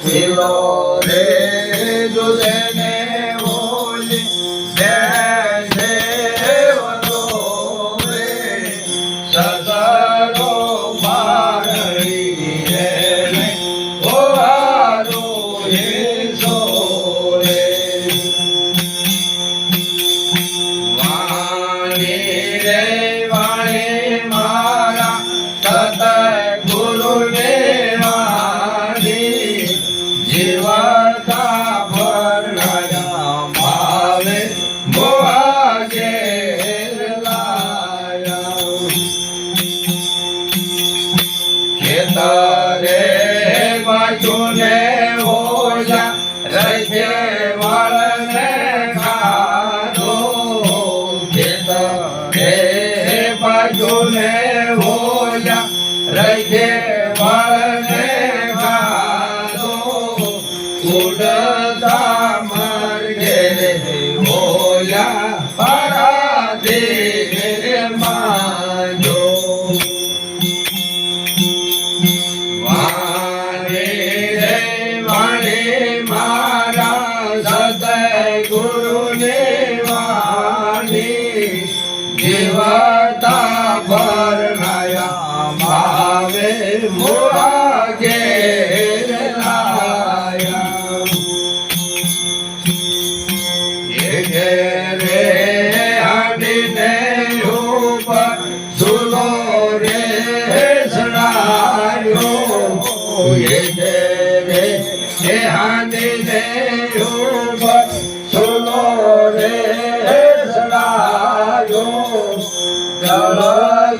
ખીલો રે દૂધે ને ઓલી જૈસે વનો રે સસરો મારણી રે ઓ આરો હિસો રે વાણી રે વાણી મારા સતગુરુ ને જીવતા ભરણાયા ભાવે મોહાગે લાયા ખેતરે બાજુને હોજા રખે વાળને ખાધો ખેતરે બાજુને હોજા રખે વાળને ઉડતા માર્ગે હોયા પરા દેવ માજો વાણે રે વાણે મારા સતગુરુ ને વાણી જીવતા ભરણાયા ભાવે મોહાગે રે હાડીને ઉપર સુલો રે સડાયો રે હાડીને ઉપર સુલો રે સડાયો જળ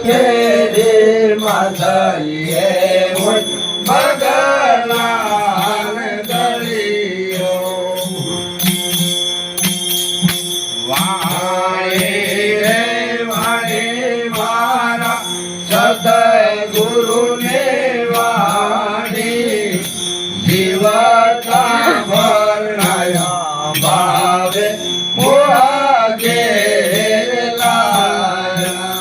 ખેરી માથાએ મગલાન દળિયો વાણી રે વાણી મારા સતગુરુ ને વાણી જીવતા ભરણાયા ભાવે મોહાગે લાયા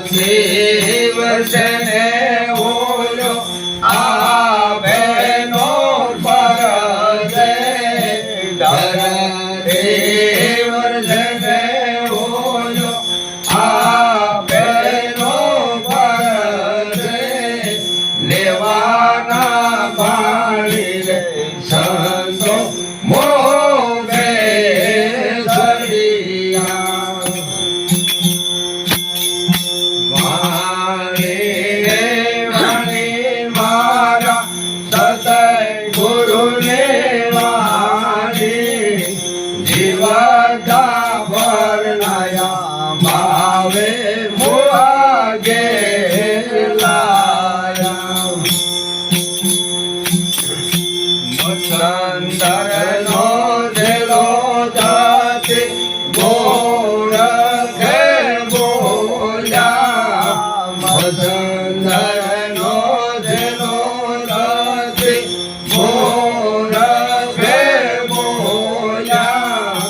તરતી વર્ષને ઓલો આવે નો પર વર્ધને હોજો આપે નો ભરે લેવાના પાણી રે સંતો મોગે સરિયા વાણી વાણી મારા સતગુરુ ને જીવતા ભરણાયા ભાવે મોહાગે લાયા મસંદર નો દેલો જાતિ ગોરખે બોલ્યા મસંદર નો દેલો જાતિ ગોરખે બોલ્યા